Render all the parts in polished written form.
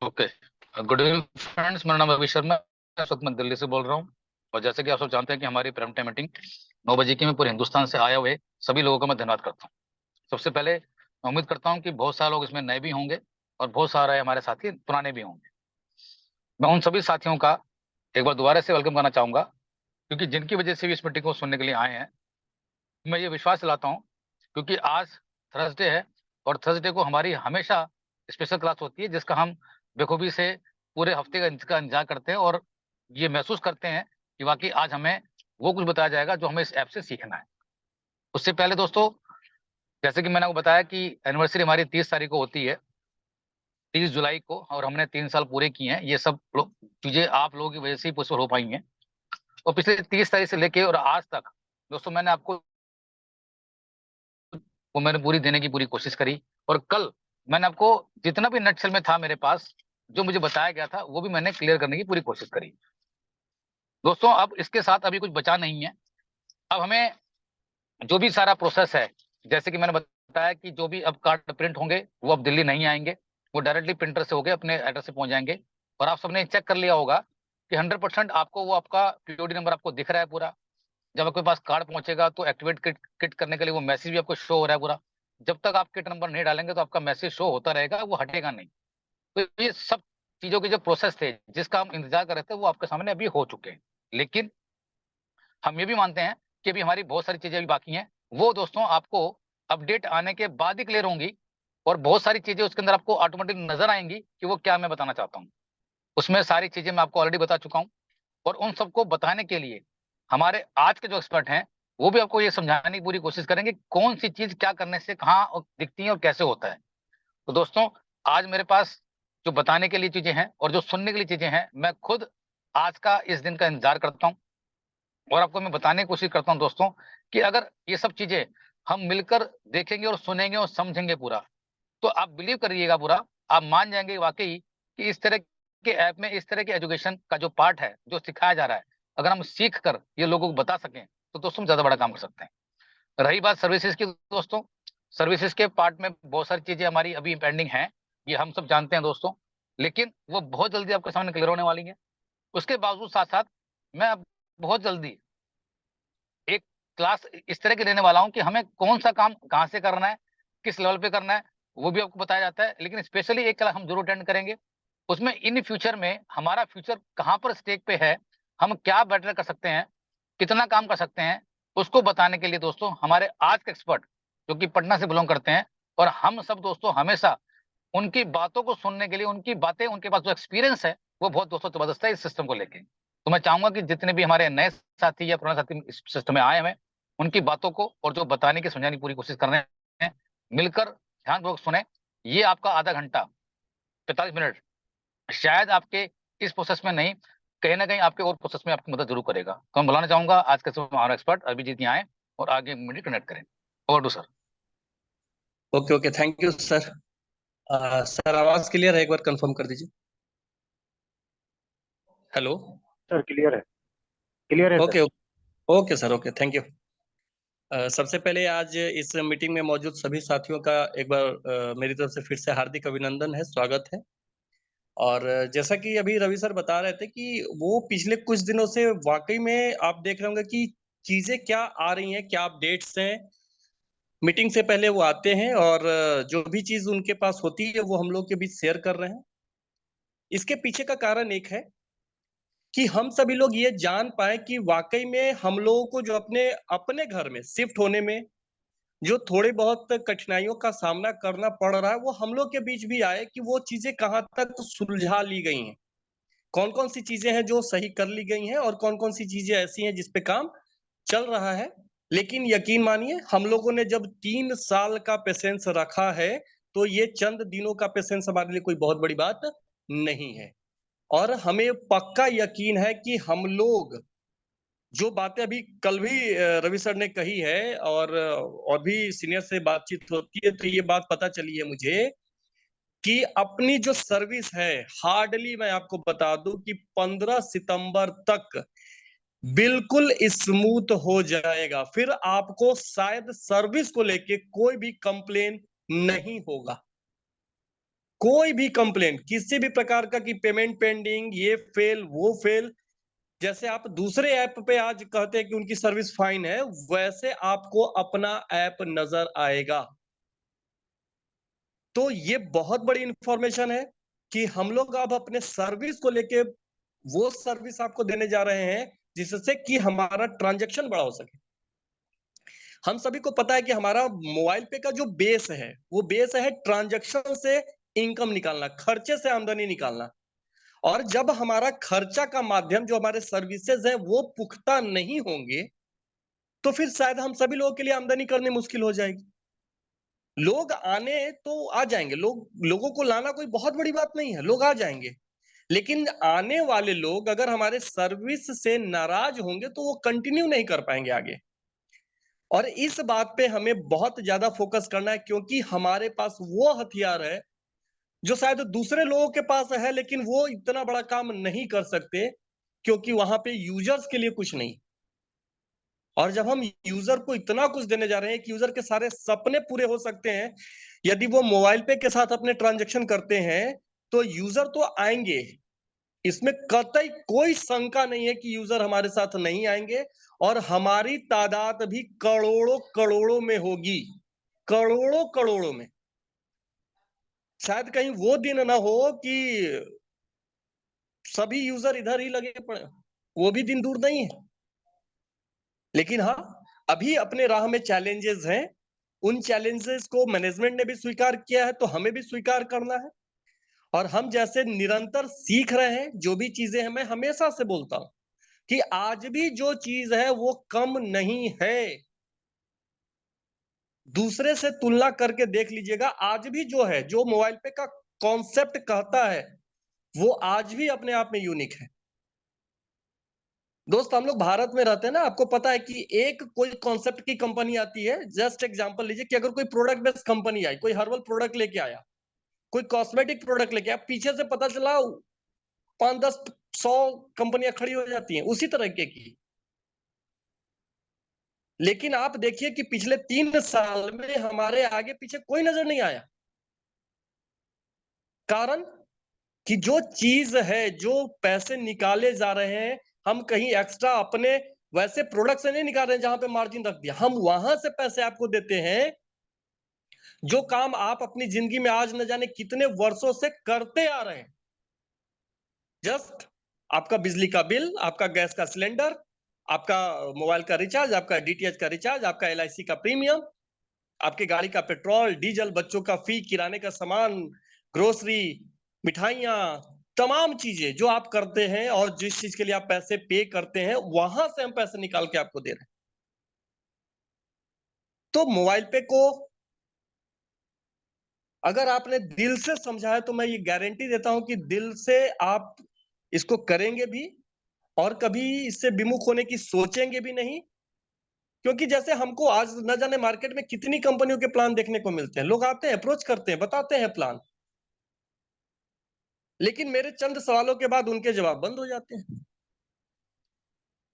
Okay. Good evening friends, मेरा नाम अभी शर्मा है। इस वक्त मैं दिल्ली से बोल रहा हूँ। और जैसे कि आप सब जानते हैं कि हमारी प्राइम टाइम मीटिंग 9 बजे की, मैं पूरे हिंदुस्तान से आए हुए सभी लोगों का मैं धन्यवाद करता हूँ। सबसे पहले मैं उम्मीद करता हूँ कि बहुत सारे लोग इसमें नए भी होंगे और बहुत सारे हमारे साथी पुराने भी होंगे। मैं उन सभी साथियों का एक बार दोबारा से वेलकम करना चाहूंगा, क्योंकि जिनकी वजह से भी इस मीटिंग को सुनने के लिए आए हैं। मैं ये विश्वास दिलाता हूँ, क्योंकि आज थर्सडे है और थर्सडे को हमारी हमेशा स्पेशल क्लास होती है, जिसका हम बेखूबी से पूरे हफ्ते का इंतजार करते हैं और ये महसूस करते हैं कि वाकई आज हमें वो कुछ बताया जाएगा जो हमें इस ऐप से सीखना है। उससे पहले दोस्तों, जैसे कि मैंने आपको बताया कि एनिवर्सरी हमारी 30 तारीख को होती है, 30 जुलाई को, और हमने 3 साल पूरे किए हैं। ये सब चीजें आप लोगों की वजह से ही पॉसिबल हो पाई हैं। और पिछले 30 तारीख से लेके और आज तक दोस्तों, मैंने आपको वो मैंने पूरी देने की पूरी कोशिश करी। और कल मैंने आपको जितना भी नटशेल में था मेरे पास, जो मुझे बताया गया था, वो भी मैंने क्लियर करने की पूरी कोशिश करी। दोस्तों, अब इसके साथ अभी कुछ बचा नहीं है। अब हमें जो भी सारा प्रोसेस है, जैसे कि मैंने बताया कि जो भी अब कार्ड प्रिंट होंगे वो अब दिल्ली नहीं आएंगे, वो डायरेक्टली प्रिंटर से होके अपने एड्रेस से पहुंच जाएंगे। और आप सबने चेक कर लिया होगा कि 100% आपको वो आपका पीओडी नंबर आपको दिख रहा है पूरा। जब आपके पास कार्ड पहुंचेगा तो एक्टिवेट किट करने के लिए वो मैसेज भी आपको शो हो रहा है पूरा। जब तक आप किट नंबर नहीं डालेंगे तो आपका मैसेज शो होता रहेगा, वो हटेगा नहीं। तो ये सब चीजों के जो प्रोसेस थे, जिसका हम इंतजार कर रहे थे, वो आपके सामने अभी हो चुके हैं। लेकिन हम ये भी मानते हैं कि अभी हमारी बहुत सारी चीजें अभी बाकी हैं। वो दोस्तों आपको अपडेट आने के बाद ही क्लियर होंगी, और बहुत सारी चीजें उसके अंदर आपको ऑटोमेटिक नजर आएंगी कि वो क्या मैं बताना चाहता हूँ। उसमें सारी चीजें मैं आपको ऑलरेडी बता चुका हूँ। और उन सबको बताने के लिए हमारे आज के जो एक्सपर्ट हैं, वो भी आपको ये समझाने की पूरी कोशिश करेंगे कौन सी चीज क्या करने से कहाँ दिखती है और कैसे होता है। तो दोस्तों, आज मेरे पास जो बताने के लिए चीजें हैं और जो सुनने के लिए चीजें हैं, मैं खुद आज का इस दिन का इंतजार करता हूँ। और आपको मैं बताने की कोशिश करता हूँ दोस्तों, कि अगर ये सब चीजें हम मिलकर देखेंगे और सुनेंगे और समझेंगे पूरा, तो आप बिलीव करिएगा पूरा, आप मान जाएंगे वाकई कि इस तरह के ऐप में, इस तरह के एजुकेशन का जो पार्ट है, जो सिखाया जा रहा है, अगर हम सीख कर ये लोगों को बता सकें तो दोस्तों हम ज्यादा बड़ा काम कर सकते हैं। रही बात सर्विसेज की दोस्तों, सर्विसेज के पार्ट में बहुत सारी चीजें हमारी अभी पेंडिंग हैं, ये हम सब जानते हैं दोस्तों। लेकिन वो बहुत जल्दी आपके सामने क्लियर होने वाली है। उसके बावजूद साथ साथ मैं अब बहुत जल्दी एक क्लास इस तरह की लेने वाला हूं कि हमें कौन सा काम कहां से करना है, किस लेवल पे करना है, वो भी आपको बताया जाता है। लेकिन स्पेशली एक क्लास हम जरूर अटेंड करेंगे। उसमें इन फ्यूचर में हमारा फ्यूचर कहां पर स्टेक पे है, हम क्या बेटर कर सकते हैं, कितना काम कर सकते हैं, उसको बताने के लिए दोस्तों हमारे आज के एक्सपर्ट, जो कि पटना से बिलोंग करते हैं, और हम सब दोस्तों हमेशा उनकी बातों को सुनने के लिए, उनकी बातें, उनके पास जो एक्सपीरियंस है, वो बहुत दोस्तों जबरदस्त है इस सिस्टम को लेके। तो मैं चाहूंगा कि जितने भी हमारे नए साथी या पुराने साथी इस सिस्टम में आए हुए हैं, उनकी बातों को और जो बताने की समझाने की पूरी कोशिश कर रहे हैं, मिलकर ध्यानपूर्वक सुने। ये आपका आधा घंटा, 45 मिनट शायद आपके इस प्रोसेस में नहीं, कहीं ना कहीं आपके और प्रोसेस में आपकी मदद जरूर करेगा। तो मैं बुलाना चाहूंगा आज के समय हमारा एक्सपर्ट अभिजीत यहाँ आए और आगे मीडिया कनेक्ट करें। Over to sir. Okay okay, thank you sir. Sir आवाज क्लियर है? एक बार कंफर्म कर दीजिए। हेलो। सर क्लियर है sir. Okay okay sir, okay, thank you. सबसे पहले आज इस मीटिंग में मौजूद सभी साथियों का एक बार मेरी तरफ से फिर से हार्दिक अभिनंदन है, स्वागत है। और जैसा कि अभी रवि सर बता रहे थे कि वो पिछले कुछ दिनों से वाकई में आप देख रहे होंगे कि चीजें क्या आ रही हैं, क्या अपडेट्स हैं। मीटिंग से पहले वो आते हैं और जो भी चीज उनके पास होती है वो हम लोग के बीच शेयर कर रहे हैं। इसके पीछे का कारण एक है कि हम सभी लोग ये जान पाए कि वाकई में हम लोगों को जो अपने अपने घर में शिफ्ट होने में जो थोड़ी बहुत कठिनाइयों का सामना करना पड़ रहा है, वो हम लोग के बीच भी आए कि वो चीजें कहाँ तक सुलझा ली गई हैं, कौन कौन सी चीजें हैं जो सही कर ली गई हैं और कौन कौन सी चीजें ऐसी हैं जिसपे काम चल रहा है। लेकिन यकीन मानिए, हम लोगों ने जब 3 साल का पेशेंस रखा है, तो ये चंद दिनों का पेशेंस हमारे लिए कोई बहुत बड़ी बात नहीं है। और हमें पक्का यकीन है कि हम लोग जो बातें अभी कल भी रवि सर ने कही है और भी सीनियर से बातचीत होती है, तो ये बात पता चली है मुझे कि अपनी जो सर्विस है, हार्डली मैं आपको बता दूं कि 15 सितंबर तक बिल्कुल स्मूथ हो जाएगा। फिर आपको शायद सर्विस को लेके कोई भी कंप्लेन नहीं होगा। कोई भी कंप्लेंट किसी भी प्रकार का कि पेमेंट पेंडिंग, ये फेल वो फेल, जैसे आप दूसरे ऐप पे आज कहते हैं कि उनकी सर्विस फाइन है, वैसे आपको अपना ऐप नजर आएगा। तो ये बहुत बड़ी इंफॉर्मेशन है कि हम लोग अब अपने सर्विस को लेके वो सर्विस आपको देने जा रहे हैं जिससे कि हमारा ट्रांजैक्शन बड़ा हो सके। हम सभी को पता है कि हमारा मोबाइल पे का जो बेस है, वो बेस है ट्रांजैक्शन से इनकम निकालना, खर्चे से आमदनी निकालना। और जब हमारा खर्चा का माध्यम जो हमारे सर्विसेज है वो पुख्ता नहीं होंगे, तो फिर शायद हम सभी लोगों के लिए आमदनी करनी मुश्किल हो जाएगी। लोग आने तो आ जाएंगे, लोगों को लाना कोई बहुत बड़ी बात नहीं है, लोग आ जाएंगे, लेकिन आने वाले लोग अगर हमारे सर्विस से नाराज होंगे तो वो कंटिन्यू नहीं कर पाएंगे आगे। और इस बात पे हमें बहुत ज्यादा फोकस करना है, क्योंकि हमारे पास वो हथियार है जो शायद दूसरे लोगों के पास है, लेकिन वो इतना बड़ा काम नहीं कर सकते क्योंकि वहां पे यूजर्स के लिए कुछ नहीं। और जब हम यूजर को इतना कुछ देने जा रहे हैं कि यूजर के सारे सपने पूरे हो सकते हैं, यदि वो मोबाइल पे के साथ अपने ट्रांजैक्शन करते हैं तो यूजर तो आएंगे, इसमें कतई कोई शंका नहीं है कि यूजर हमारे साथ नहीं आएंगे। और हमारी तादाद भी करोड़ों करोड़ों में होगी, करोड़ों करोड़ों में। शायद कहीं वो दिन ना हो कि सभी यूजर इधर ही लगे पड़े, वो भी दिन दूर नहीं है। लेकिन हाँ, अभी अपने राह में चैलेंजेस हैं, उन चैलेंजेस को मैनेजमेंट ने भी स्वीकार किया है, तो हमें भी स्वीकार करना है। और हम जैसे निरंतर सीख रहे हैं जो भी चीजें हैं, मैं हमेशा से बोलता हूं कि आज भी जो चीज है वो कम नहीं है। दूसरे से तुलना करके देख लीजिएगा, आज भी जो है, जो मोबाइल पे का कॉन्सेप्ट कहता है, वो आज भी अपने आप में यूनिक है। दोस्त, हम लोग भारत में रहते हैं ना, आपको पता है कि एक कोई कॉन्सेप्ट की कंपनी आती है, जस्ट एग्जांपल लीजिए कि अगर कोई प्रोडक्ट बेस्ड कंपनी आई, कोई हर्बल प्रोडक्ट लेके आया, कोई कॉस्मेटिक प्रोडक्ट लेके आया, पीछे से पता चला 5-10-100 कंपनियां खड़ी हो जाती हैं उसी तरीके की। लेकिन आप देखिए कि पिछले 3 साल में हमारे आगे पीछे कोई नजर नहीं आया। कारण कि जो चीज है, जो पैसे निकाले जा रहे हैं, हम कहीं एक्स्ट्रा अपने वैसे प्रोडक्ट से नहीं निकाल रहे हैं जहां पे मार्जिन रख दिया, हम वहां से पैसे आपको देते हैं जो काम आप अपनी जिंदगी में आज न जाने कितने वर्षों से करते आ रहे हैं। जस्ट आपका बिजली का बिल, आपका गैस का सिलेंडर, आपका मोबाइल का रिचार्ज, आपका डीटीएच का रिचार्ज, आपका एलआईसी का प्रीमियम, आपकी गाड़ी का पेट्रोल डीजल, बच्चों का फी, किराने का सामान, ग्रोसरी, मिठाइयां, तमाम चीजें जो आप करते हैं और जिस चीज के लिए आप पैसे पे करते हैं, वहां से हम पैसे निकाल के आपको दे रहे हैं। तो मोबाइल पे को अगर आपने दिल से समझा है तो मैं ये गारंटी देता हूं कि दिल से आप इसको करेंगे भी और कभी इससे विमुख होने की सोचेंगे भी नहीं। क्योंकि जैसे हमको आज न जाने मार्केट में कितनी कंपनियों के प्लान देखने को मिलते हैं, लोग आते हैं, अप्रोच करते हैं, बताते हैं प्लान, लेकिन मेरे चंद सवालों के बाद उनके जवाब बंद हो जाते हैं।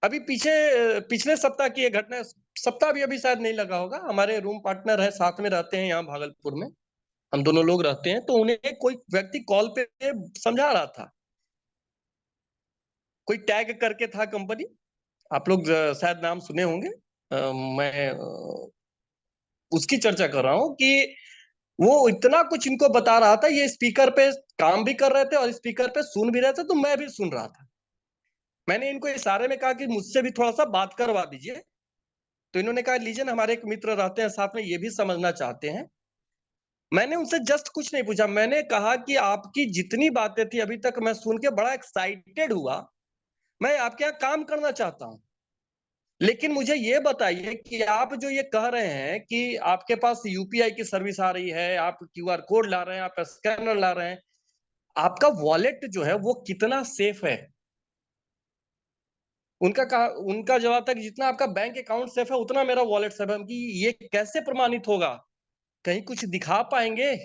अभी पिछले सप्ताह की एक घटना, सप्ताह भी अभी शायद नहीं लगा होगा, हमारे रूम पार्टनर है, साथ में रहते हैं यहाँ भागलपुर में, हम दोनों लोग रहते हैं, तो उन्हें कोई व्यक्ति कॉल पे समझा रहा था, कोई टैग करके था कंपनी, आप लोग शायद नाम सुने होंगे। मैं उसकी चर्चा कर रहा हूं कि वो इतना कुछ इनको बता रहा था, ये स्पीकर पे काम भी कर रहे थे और स्पीकर पे सुन भी रहे थे, तो मैं भी सुन रहा था। मैंने इनको इशारे में कहा कि मुझसे भी थोड़ा सा बात करवा दीजिए, तो इन्होंने कहा लीजिए ना, हमारे एक मित्र रहते हैं साथ में, ये भी समझना चाहते हैं। मैंने उनसे जस्ट कुछ नहीं पूछा, मैंने कहा कि आपकी जितनी बातें थी अभी तक मैं सुन के बड़ा एक्साइटेड हुआ, मैं आपके यहाँ काम करना चाहता हूँ, लेकिन मुझे ये बताइए कि आप जो ये कह रहे हैं कि आपके पास यूपीआई की सर्विस आ रही है, आप क्यूआर कोड ला रहे हैं, आप स्कैनर ला रहे हैं, आपका वॉलेट जो है वो कितना सेफ है? उनका जवाब था कि जितना आपका बैंक अकाउंट सेफ है उतना मेरा वॉलेट सेफ है। कि ये कैसे प्रमाणित होगा? कहीं कुछ दिखा पाएंगे?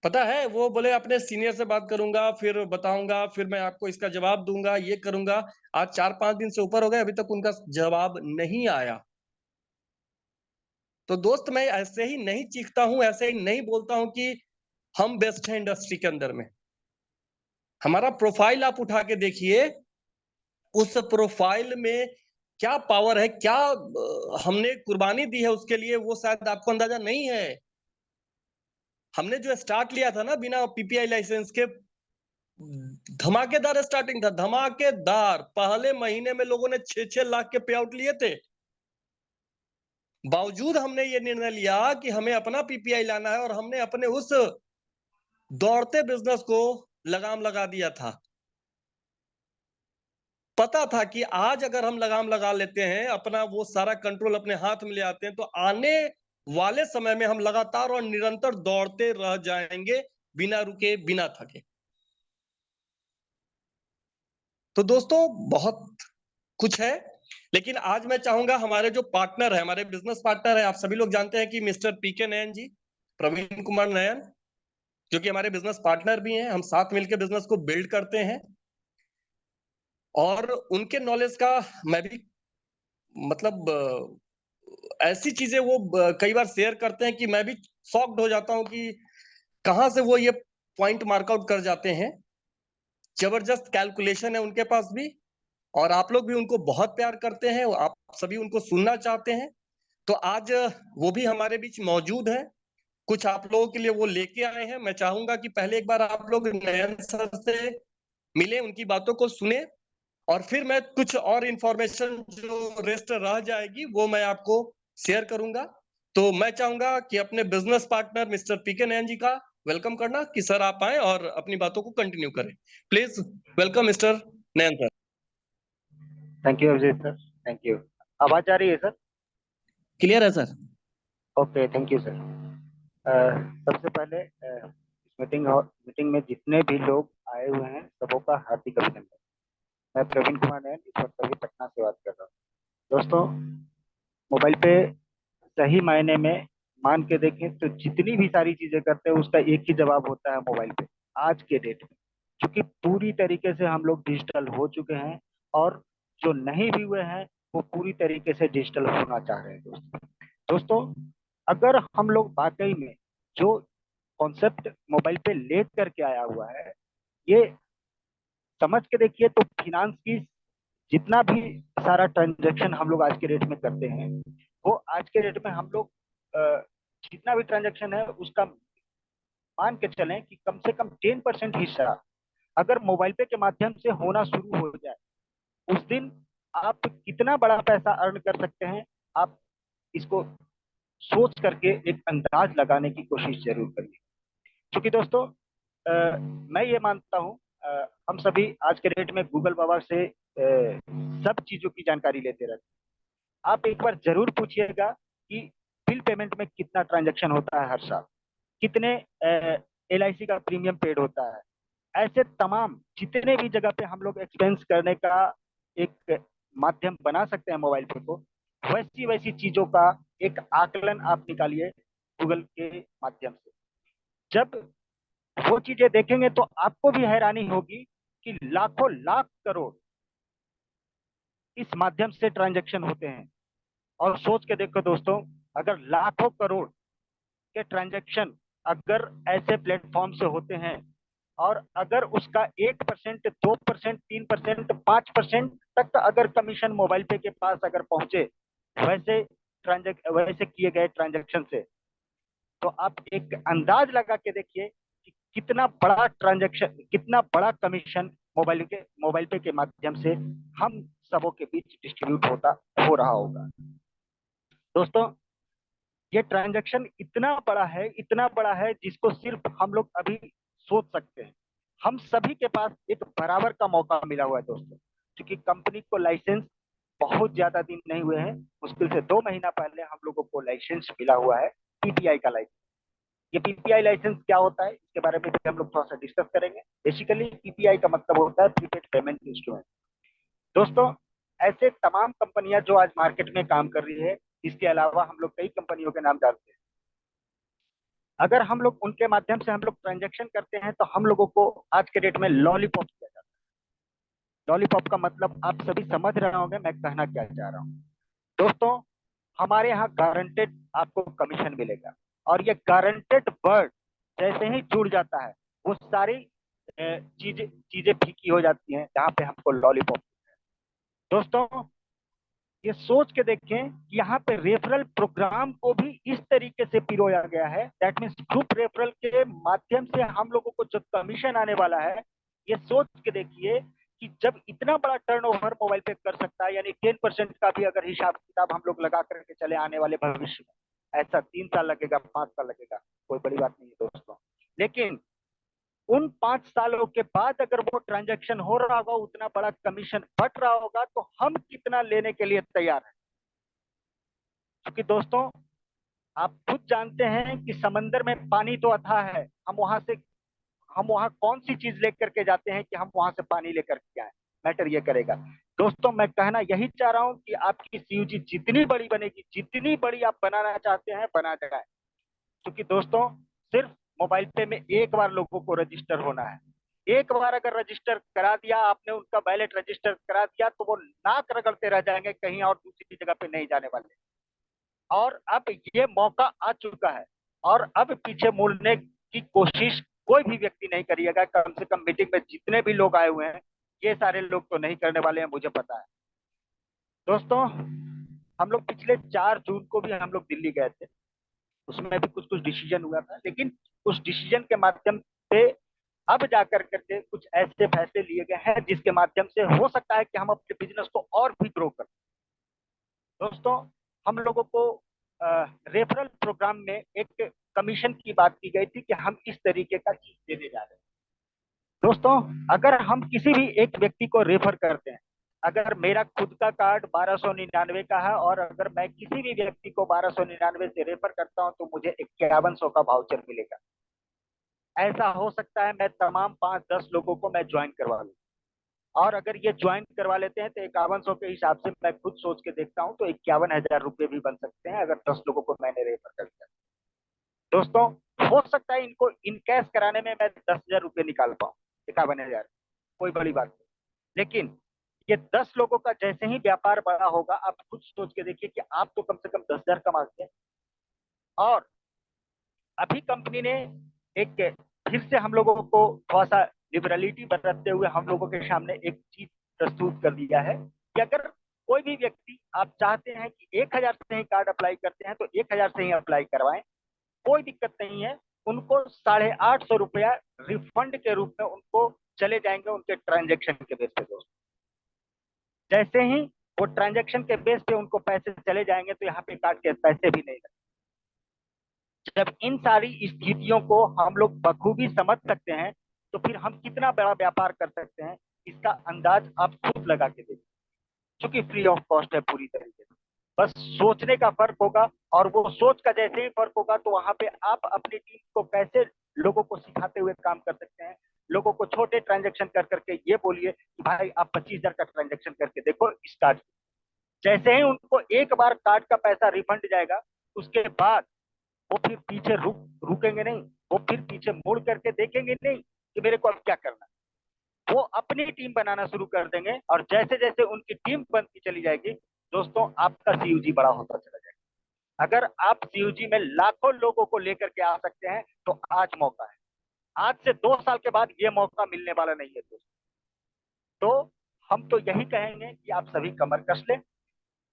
पता है, वो बोले अपने सीनियर से बात करूंगा, फिर बताऊंगा, फिर मैं आपको इसका जवाब दूंगा, ये करूंगा। आज 4-5 दिन से ऊपर हो गए, अभी तक उनका जवाब नहीं आया। तो दोस्त मैं ऐसे ही नहीं चीखता हूं, ऐसे ही नहीं बोलता हूं कि हम बेस्ट हैं इंडस्ट्री के अंदर में। हमारा प्रोफाइल आप उठा के देखिए, उस प्रोफाइल में क्या पावर है, क्या हमने कुर्बानी दी है उसके लिए, वो शायद आपको अंदाजा नहीं है। हमने जो स्टार्ट लिया था ना बिना पीपीआई लाइसेंस के, धमाकेदार स्टार्टिंग था, धमाकेदार। पहले महीने में लोगों ने 6-6 लाख के पे आउट लिए थे। बावजूद हमने ये निर्णय लिया कि हमें अपना पीपीआई लाना है और हमने अपने उस दौड़ते बिजनेस को लगाम लगा दिया था। पता था कि आज अगर हम लगाम लगा लेते हैं, अपना वो सारा कंट्रोल अपने हाथ में ले आते हैं, तो आने वाले समय में हम लगातार और निरंतर दौड़ते रह जाएंगे, बिना रुके, बिना थके। तो दोस्तों बहुत कुछ है, लेकिन आज मैं चाहूंगा हमारे जो पार्टनर है, हमारे बिजनेस पार्टनर है, आप सभी लोग जानते हैं कि मिस्टर पीके नयन जी, प्रवीण कुमार नयन, जो कि हमारे बिजनेस पार्टनर भी हैं। हम साथ मिलकर बिजनेस को बिल्ड करते हैं और उनके नॉलेज का मैं भी मतलब ऐसी चीजें वो कई बार शेयर करते हैं कि मैं भी शॉक्ड हो जाता हूं कि कहां से वो ये पॉइंट मार्कआउट कर जाते हैं। जबरदस्त कैलकुलेशन है उनके पास भी, और आप लोग भी उनको बहुत प्यार करते हैं, आप सभी उनको सुनना चाहते हैं। तो आज वो भी हमारे बीच मौजूद है, कुछ आप लोगों के लिए वो लेके आए हैं। मैं चाहूंगा कि पहले एक बार आप लोग नयन सर से मिले, उनकी बातों को सुने, और फिर मैं कुछ और इंफॉर्मेशन जो रेस्ट रह जाएगी वो मैं आपको शेयर करूंगा। तो मैं चाहूंगा कि अपने बिजनेस पार्टनर मिस्टर पीके नयन जी का वेलकम करना, कि सर आप आए और अपनी बातों को कंटिन्यू करें। Please welcome mister Nayan sir. Thank you Abhijit sir, thank you. आवाज आ रही है सर? क्लियर है sir? Okay, thank you sir. सबसे पहले इस मीटिंग में जितने भी लोग आए हुए हैं सबों का हार्दिक अभिनंदन। मैं प्रवीण कुमार नयन इस वक्त अभी पटना से बात कर रहा हूँ। दोस्तों, मोबाइल पे सही मायने में मान के देखें तो जितनी भी सारी चीजें करते हैं उसका एक ही जवाब होता है मोबाइल पे, आज के डेट में। क्योंकि पूरी तरीके से हम लोग डिजिटल हो चुके हैं, और जो नहीं भी हुए हैं वो पूरी तरीके से डिजिटल होना चाह रहे हैं। दोस्तों, अगर हम लोग वाकई में जो कॉन्सेप्ट मोबाइल पे ले करके आया हुआ है, ये समझ के देखिए तो फिनांस की जितना भी सारा ट्रांजैक्शन हम लोग आज के डेट में करते हैं, वो आज के डेट में हम लोग जितना भी ट्रांजैक्शन है उसका मान के चलें कि कम से कम 10% हिस्सा अगर मोबाइल पे के माध्यम से होना शुरू हो जाए, उस दिन आप कितना बड़ा पैसा अर्न कर सकते हैं, आप इसको सोच करके एक अंदाज लगाने की कोशिश जरूर करिए। क्योंकि दोस्तों, मैं ये मानता हूँ, हम सभी आज के डेट में गूगल बाबा से सब चीजों की जानकारी लेते रहते हैं। आप एक बार जरूर पूछिएगा कि बिल पेमेंट में कितना ट्रांजैक्शन होता है हर साल, कितने LIC का प्रीमियम पेड होता है। ऐसे तमाम जितने भी जगह पे हम लोग एक्सपेंस करने का एक माध्यम बना सकते हैं मोबाइल पे को, वैसी वैसी चीजों का एक आकलन आप निकालिए गूगल के माध्यम से। जब वो चीजें देखेंगे तो आपको भी हैरानी होगी कि लाखों लाख करोड़ इस माध्यम से ट्रांजैक्शन होते हैं। और सोच के देखो दोस्तों, अगर लाखों करोड़ के ट्रांजैक्शन अगर ऐसे प्लेटफॉर्म से होते हैं, और अगर उसका 1%, 2%, 3%, 5% तक अगर कमीशन मोबाइल पे के पास अगर पहुंचे वैसे किए गए ट्रांजैक्शन से, तो आप एक अंदाज लगा के देखिए कि कितना बड़ा ट्रांजैक्शन, कितना बड़ा कमीशन मोबाइल पे के माध्यम से हम सबों के बीच डिस्ट्रीब्यूट हो रहा होगा। दोस्तों, ये ट्रांजैक्शन इतना बड़ा है, इतना बड़ा है, जिसको सिर्फ हम लोग अभी सोच सकते हैं। हम सभी के पास एक बराबर का मौका मिला हुआ है दोस्तों, क्योंकि कंपनी को लाइसेंस बहुत ज्यादा दिन नहीं हुए हैं, मुश्किल से 2 महीना पहले हम लोगों को लाइसेंस मिला हुआ है, पीपीआई का लाइसेंस। ये पीपीआई लाइसेंस क्या होता है, इसके बारे में भी हम लोग थोड़ा सा डिस्कस करेंगे। बेसिकली पीपीआई का मतलब होता है प्रीपेड पेमेंट इंस्ट्रूमेंट। दोस्तों, ऐसे तमाम कंपनियां जो आज मार्केट में काम कर रही है, इसके अलावा हम लोग कई कंपनियों के नाम जानते हैं। अगर हम लोग उनके माध्यम से हम लोग ट्रांजैक्शन करते हैं तो हम लोगों को आज के डेट में लॉलीपॉप किया जाता है। लॉलीपॉप का मतलब आप सभी समझ रहे होंगे मैं कहना क्या चाह रहा हूँ। दोस्तों, हमारे यहाँ गारंटेड आपको कमीशन मिलेगा। और ये गारंटेड वर्ड जैसे ही जुड़ जाता है वो सारी चीजें चीजें फीकी हो जाती हैं जहाँ पे हमको लॉलीपॉप। दोस्तों ये सोच के देखें कि यहाँ पे रेफरल प्रोग्राम को भी इस तरीके से पिरोया गया है, दैट मीन्स ग्रुप रेफरल के माध्यम से हम लोगों को जो कमीशन आने वाला है, ये सोच के देखिए कि जब इतना बड़ा टर्नओवर मोबाइल पे कर सकता है, यानी 10% का भी अगर हिसाब किताब हम लोग लगा करके चले आने वाले भविष्य में, ऐसा 3 साल लगेगा, 5 साल लगेगा, कोई बड़ी बात नहीं है दोस्तों। लेकिन उन 5 सालों के बाद अगर वो ट्रांजैक्शन हो रहा होगा, उतना बड़ा कमीशन बट रहा होगा, तो हम कितना लेने के लिए तैयार हैं? क्योंकि दोस्तों आप खुद जानते हैं कि समंदर में पानी तो अथाह है, हम वहां कौन सी चीज लेकर के जाते हैं कि हम वहां से पानी लेकर के आए, मैटर ये करेगा। दोस्तों मैं कहना यही चाह रहा हूं कि आपकी सीयूजी जितनी बड़ी बनेगी, जितनी बड़ी आप बनाना चाहते हैं बना जाए, क्योंकि दोस्तों सिर्फ मोबाइल पे में एक बार लोगों को रजिस्टर होना है। एक बार अगर रजिस्टर करा दिया आपने, उनका बैलेट रजिस्टर करा दिया, तो वो नाक रगड़ते रह जाएंगे, कहीं और दूसरी जगह पे नहीं जाने वाले। और अब ये मौका आ चुका है, और अब पीछे मुड़ने की कोशिश कोई भी व्यक्ति नहीं करिएगा। कम से कम मीटिंग में जितने भी लोग आए हुए हैं, ये सारे लोग तो नहीं करने वाले हैं, मुझे पता है। दोस्तों हम लोग पिछले 4 जून को भी हम लोग दिल्ली गए थे, उसमें भी कुछ कुछ डिसीजन हुआ था, लेकिन उस डिसीजन के माध्यम से अब जाकर करके कुछ ऐसे फैसले लिए गए हैं जिसके माध्यम से हो सकता है कि हम अपने बिजनेस को और भी ग्रो करें। दोस्तों हम लोगों को रेफरल प्रोग्राम में एक कमीशन की बात की गई थी कि हम इस तरीके का चीज देने जा रहे हैं। दोस्तों अगर हम किसी भी एक व्यक्ति को रेफर करते हैं, अगर मेरा खुद का कार्ड 1299 का है और अगर मैं किसी भी व्यक्ति को 1299 से रेफर करता हूं, तो मुझे 5100 का वाउचर मिलेगा। ऐसा हो सकता है मैं तमाम 5-10 लोगों को मैं ज्वाइन करवा लूँ, और अगर ये ज्वाइन करवा लेते हैं तो 5100 के हिसाब से मैं खुद सोच के देखता हूँ तो 51,000 रुपये भी बन सकते हैं, अगर 10 लोगों को मैंने रेफर कर दिया। दोस्तों हो सकता है इनको इन कैश कराने में मैं 10,000 रुपये निकाल पाऊँ, 51,000, कोई बड़ी बात नहीं। लेकिन ये 10 लोगों का जैसे ही व्यापार बड़ा होगा, आप खुद सोच के देखिए कि आप तो कम से कम 10,000 कमाते हैं। और अभी कंपनी ने एक फिर से हम लोगों को थोड़ा सा लिबरलिटी बरतते हुए हम लोगों के सामने एक चीज प्रस्तुत कर दिया है कि अगर कोई भी व्यक्ति आप चाहते हैं कि 1,000 से ही कार्ड अप्लाई करते हैं तो 1,000 से ही अप्लाई करवाएं, कोई दिक्कत नहीं है। उनको 850 रुपया रिफंड के रूप में उनको चले जाएंगे उनके ट्रांजेक्शन के बेस पे। दोस्तों जैसे ही वो ट्रांजेक्शन के बेस पे उनको पैसे चले जाएंगे, तो यहाँ पे कार्ड के पैसे भी नहीं लगेंगे। जब इन सारी स्थितियों को हम लोग बखूबी समझ सकते हैं, तो फिर हम कितना बड़ा व्यापार कर सकते हैं, इसका अंदाज आप खुद लगा के देखिए। क्योंकि फ्री ऑफ कॉस्ट है पूरी तरीके से, बस सोचने का फर्क होगा, और वो सोच का जैसे ही फर्क होगा तो वहां पे आप अपनी टीम को कैसे लोगों को सिखाते हुए काम कर सकते हैं। लोगों को छोटे ट्रांजेक्शन कर करके ये बोलिए कि भाई आप 25,000 का ट्रांजेक्शन करके देखो इस कार्ड। जैसे ही उनको एक बार कार्ड का पैसा रिफंड जाएगा, उसके बाद वो फिर पीछे रुकेंगे नहीं, वो फिर पीछे मुड़ करके देखेंगे नहीं कि मेरे को अब क्या करना। वो अपनी टीम बनाना शुरू कर देंगे, और जैसे जैसे उनकी टीम बनती चली जाएगी, दोस्तों आपका सीयूजी बड़ा होता चला जाएगा। अगर आप सीयूजी में लाखों लोगों को लेकर के आ सकते हैं, तो आज मौका है। आज से 2 साल के बाद ये मौका मिलने वाला नहीं है दोस्तों। तो हम तो यही कहेंगे कि आप सभी कमर कस लें।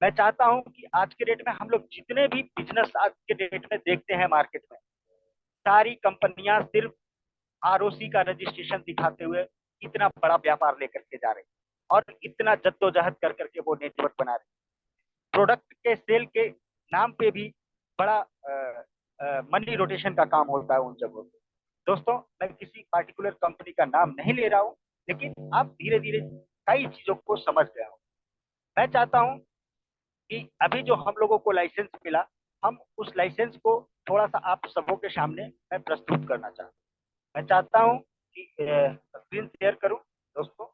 मैं चाहता हूं कि आज के डेट में हम लोग जितने भी बिजनेस आज के डेट में देखते हैं मार्केट में, सारी कंपनियां सिर्फ आरओसी का रजिस्ट्रेशन दिखाते हुए इतना बड़ा व्यापार लेकर के जा रहे हैं, और इतना जद्दोजहद कर करके वो नेटवर्क बना रहे हैं। प्रोडक्ट के सेल के नाम पे भी बड़ा मनी रोटेशन का काम होता है उन जगहों पे। दोस्तों मैं किसी पार्टिकुलर कंपनी का नाम नहीं ले रहा हूँ, लेकिन आप धीरे धीरे कई चीजों को समझ गए हो। मैं चाहता हूँ कि अभी जो हम लोगों को लाइसेंस मिला, हम उस लाइसेंस को थोड़ा सा आप सबों के सामने मैं प्रस्तुत करना चाहता हूँ। मैं चाहता हूँ कि स्क्रीन शेयर करूं दोस्तों।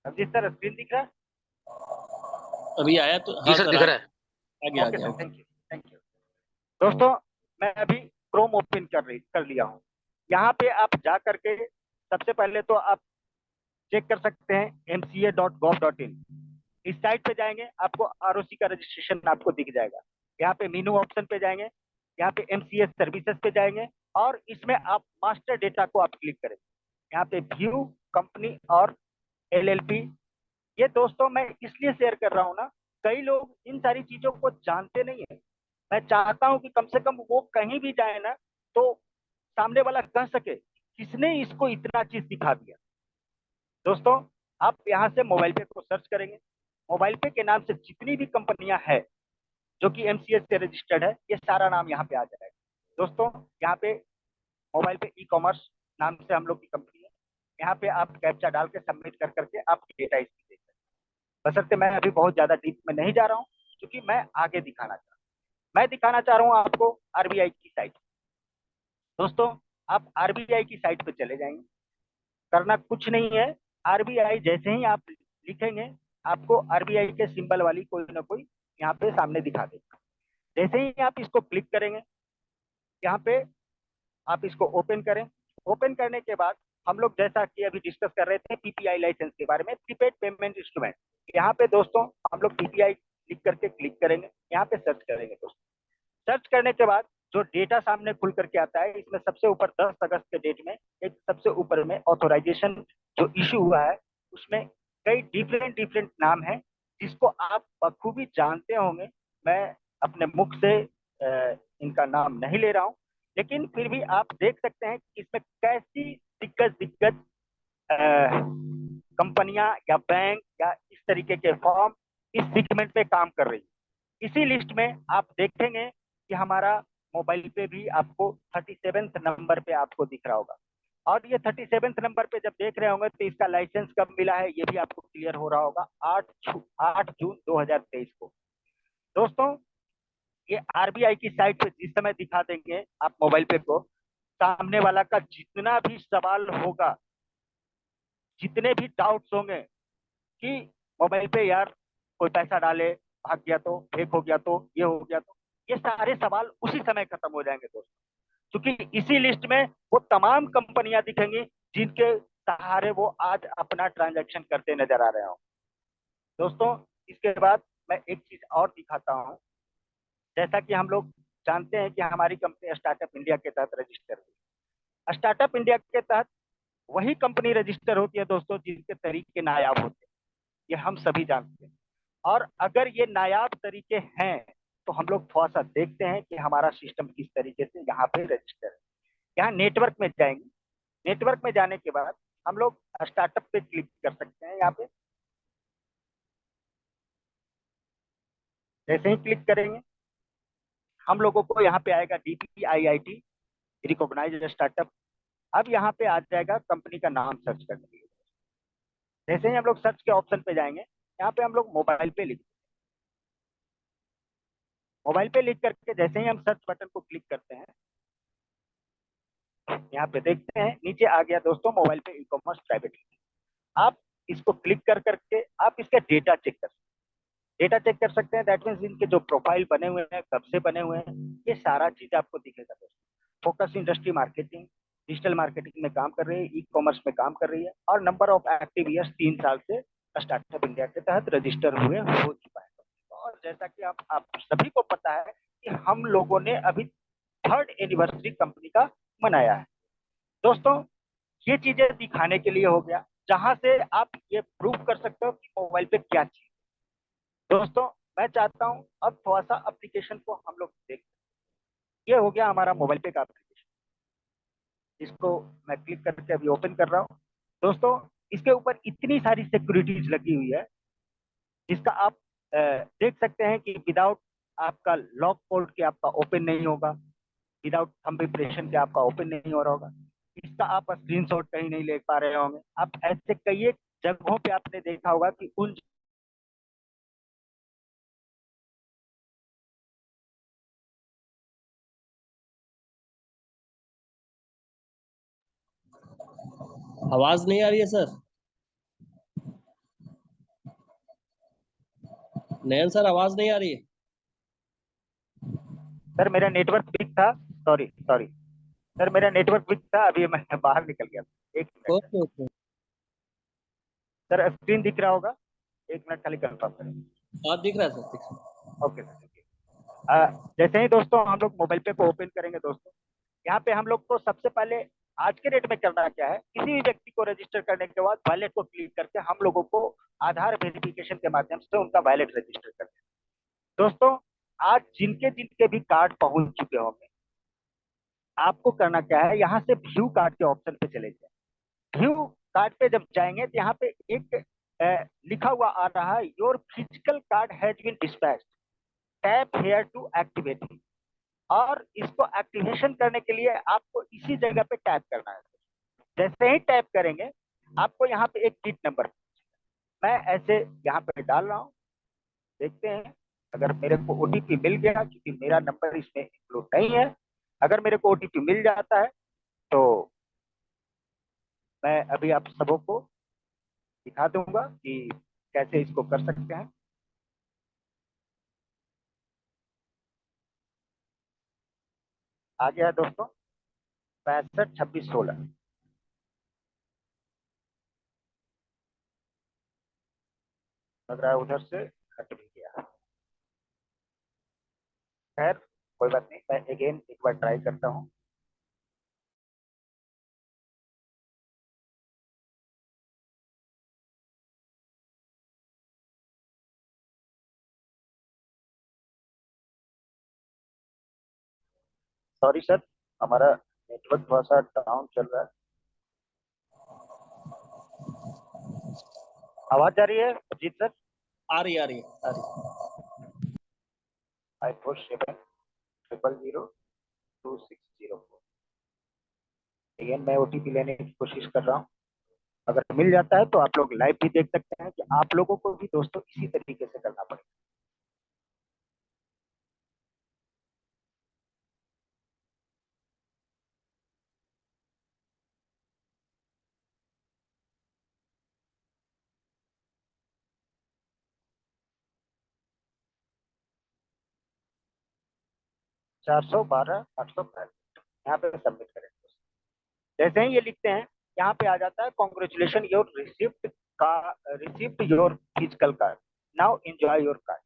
अभिजीत सर स्क्रीन दिख रहा है? अभी आया तो जी हाँ सर सर दिख रहा है। आ गया आ ओके गया। Sir, thank you thank you. दोस्तों मैं अभी क्रोम ओपन कर लिया हूँ। यहाँ पे आप जा करके सबसे पहले तो आप चेक कर सकते हैं mca.gov.in। इस साइट पे जाएंगे, आपको आरओसी का रजिस्ट्रेशन आपको दिख जाएगा। यहाँ पे मेनू ऑप्शन पे जाएंगे, यहाँ पे एमसीए सर्विसेज पे जाएंगे और इसमें आप मास्टर डेटा को आप क्लिक करेंगे। यहाँ पे व्यू कंपनी और एलएलपी। ये दोस्तों मैं इसलिए शेयर कर रहा हूँ ना, कई लोग इन सारी चीजों को जानते नहीं है। मैं चाहता हूँ कि कम से कम वो कहीं भी जाए ना तो सामने वाला कह सके किसने इसको इतना चीज दिखा दिया। दोस्तों आप यहाँ से मोबाइल पे को सर्च करेंगे, मोबाइल पे के नाम से जितनी भी कंपनियां हैं जो कि एमसीएस से रजिस्टर्ड है, ये सारा नाम यहाँ पे आ जाएगा। दोस्तों यहाँ पे मोबाइल पे ई कॉमर्स नाम से हम लोग की कंपनी है। यहाँ पे आप कैप्चा डाल के सबमिट कर करके आप डेटा इसकी देख सकते हैं। बशर्ते मैं अभी बहुत ज्यादा डीप में नहीं जा रहा हूँ, क्योंकि मैं आगे दिखाना चाह रहा हूँ। मैं दिखाना चाह रहा हूँ आपको आरबीआई की साइट। दोस्तों आप आरबीआई की साइट पे चले जाएंगे, करना कुछ नहीं है। आरबीआई जैसे ही आप लिखेंगे, आपको आरबीआई के सिंबल वाली कोई ना कोई यहाँ पे सामने दिखा देगा। जैसे ही आप इसको क्लिक करेंगे, यहाँ पे आप इसको ओपन करें। ओपन करने के बाद हम लोग जैसा कि अभी डिस्कस कर रहे थे पीपीआई लाइसेंस के बारे में, प्रीपेड पेमेंट इंस्ट्रूमेंट। यहाँ पे दोस्तों हम लोग पीपीआई लिख करके क्लिक करेंगे, यहाँ पे सर्च करेंगे। दोस्तों सर्च करने के बाद जो डेटा सामने खुल करके आता है, इसमें सबसे ऊपर 10 अगस्त के डेट में एक सबसे ऊपर में ऑथोराइजेशन जो इशू हुआ है, उसमें कई डिफरेंट नाम है जिसको आप बखूबी जानते होंगे। मैं अपने मुख से इनका नाम नहीं ले रहा हूँ, लेकिन फिर भी आप देख सकते हैं कि इसमें कैसी दिग्गज कंपनियां या बैंक या इस तरीके के फॉर्म इस सेगमेंट में काम कर रही है। इसी लिस्ट में आप देखेंगे कि हमारा मोबाइल पे भी आपको 37 नंबर पे आपको दिख रहा होगा। और ये 37 नंबर पे जब देख रहे होंगे तो इसका लाइसेंस कब मिला है ये भी आपको क्लियर हो रहा होगा, 8 जून 2023 को। दोस्तों ये आरबीआई की साइट पे जिस समय दिखा देंगे आप मोबाइल पे को, सामने वाला का जितना भी सवाल होगा, जितने भी डाउट्स होंगे कि मोबाइल पे यार कोई पैसा डाले भाग गया तो, फेक हो गया तो, ये हो गया तो, ये सारे सवाल उसी समय खत्म हो जाएंगे दोस्तों। क्योंकि इसी लिस्ट में वो तमाम कंपनियां दिखेंगी जिनके सहारे वो आज अपना ट्रांजैक्शन करते नजर आ रहे हो। दोस्तों इसके बाद मैं एक चीज और दिखाता हूँ। जैसा कि हम लोग जानते हैं कि हमारी कंपनी स्टार्टअप इंडिया के तहत रजिस्टर हुई। स्टार्टअप इंडिया के तहत वही कंपनी रजिस्टर होती है दोस्तों जिनके तरीके नायाब होते हैं, ये हम सभी जानते हैं। और अगर ये नायाब तरीके हैं तो हम लोग थोड़ा सा देखते हैं कि हमारा सिस्टम किस तरीके से यहाँ पे रजिस्टर है। यहाँ नेटवर्क में जाएंगे, नेटवर्क में जाने के बाद हम लोग स्टार्टअप पे क्लिक कर सकते हैं। यहाँ पे जैसे ही क्लिक करेंगे हम लोगों को यहाँ पे आएगा DPIIT रिकॉग्नाइज्ड स्टार्टअप। अब यहाँ पे आ जाएगा कंपनी का नाम सर्च करने के लिए। जैसे ही हम लोग सर्च के ऑप्शन पे जाएंगे, यहाँ पे हम लोग मोबाइल पे लिख, मोबाइल पे लिख करके जैसे ही हम सर्च बटन को क्लिक करते हैं, यहाँ पे देखते हैं नीचे आ गया दोस्तों मोबाइल पे ई कॉमर्स प्राइवेट लिमिटेड। आप इसको क्लिक कर करके आप इसका डेटा चेक कर सकते हैं। डेटा चेक कर सकते हैं, दैट मीन्स इनके जो प्रोफाइल बने हुए हैं, कब से बने हुए हैं, ये सारा चीज आपको दिखेगा दोस्तों। Focus industry marketing, digital marketing में काम कर रही है, ई कॉमर्स में काम कर रही है, और नंबर ऑफ एक्टिव ईयर्स 3 साल से स्टार्टअप इंडिया के तहत रजिस्टर हुए हो चुका है। और जैसा कि आप सभी को पता है कि हम लोगों ने अभी 3rd एनिवर्सरी कंपनी का मनाया है। दोस्तों ये चीजें दिखाने के लिए हो गया जहां से आप ये प्रूव कर सकते हो कि मोबाइल पे क्या चीज। दोस्तों मैं चाहता हूं अब थोड़ा सा एप्लीकेशन को हम लोग देख। ये हो गया हमारा मोबाइल पे का एप्लीकेशन, इसको मैं क्लिक करके अभी ओपन कर रहा हूं। दोस्तों इसके ऊपर इतनी सारी सिक्योरिटीज लगी हुई है जिसका आप देख सकते हैं कि विदाउट आपका लॉक कोड के आपका ओपन नहीं होगा, विदाउट थंब इंप्रेशन के आपका ओपन नहीं हो रहा होगा। इसका आप स्क्रीनशॉट कहीं नहीं ले पा रहे होंगे। आप ऐसे कई जगहों पे आपने देखा होगा कि उन आवाज नहीं आ रही है सर। नयन सर आवाज नहीं आ रही है। सर मेरा नेटवर्क वीक था, सॉरी सॉरी सर, मेरा नेटवर्क वीक था, अभी मैं बाहर निकल गया था। एक minute. Okay okay. Sir screen दिख रहा होगा, एक मिनट खाली कंफर्म करें। हाँ दिख रहा है सर, दिख रहा है। ओके सर, जैसे ही दोस्तों हम लोग मोबाइल पे को ओपन करेंगे दोस्तों, यहाँ पे हम लोग को सबसे पहले आज के डेट में करना क्या है, किसी भी व्यक्ति को रजिस्टर करने के बाद वॉलेट को क्लिक करके हम लोगों को आधार वेरिफिकेशन के माध्यम से उनका वॉलेट रजिस्टर करना है। दोस्तों आज जिनके जिनके भी कार्ड पहुंच चुके होंगे, आपको करना क्या है, यहाँ से व्यू कार्ड के ऑप्शन पे चले जाए। व्यू कार्ड पे जब जाएंगे तो यहाँ पे एक लिखा हुआ आ रहा है, your physical card has been dispatched, tap here to activate. और इसको एक्टिवेशन करने के लिए आपको इसी जगह पे टैप करना है। जैसे ही टैप करेंगे आपको यहाँ पे एक किट नंबर, मैं ऐसे यहाँ पे डाल रहा हूँ, देखते हैं अगर मेरे को ओटीपी मिल गया, क्योंकि मेरा नंबर इसमें इंक्लूड नहीं है। अगर मेरे को ओटीपी मिल जाता है तो मैं अभी आप सबों को दिखा दूंगा कि कैसे इसको कर सकते हैं। आ गया दोस्तों 652616, लग रहा है उधर से हट भी गया। खैर कोई बात नहीं, मैं अगेन एक बार ट्राई करता हूँ। सॉरी सर, हमारा नेटवर्क थोड़ा सा डाउन चल रहा है। आवाज आ रही है अजीत सर? आ रही, आ रही, आ रही। 5470002604। अगेन मैं ओटीपी लेने की कोशिश कर रहा हूँ, अगर मिल जाता है तो आप लोग लाइव भी देख सकते हैं कि आप लोगों को भी दोस्तों इसी तरीके से करना पड़ेगा। 412 865 यहाँ पे सबमिट करें। जैसे ही ये लिखते हैं यहाँ पे आ जाता है, कॉन्ग्रेचुलेशन योर रिसिप्ट का receipt your physical card, now enjoy your card.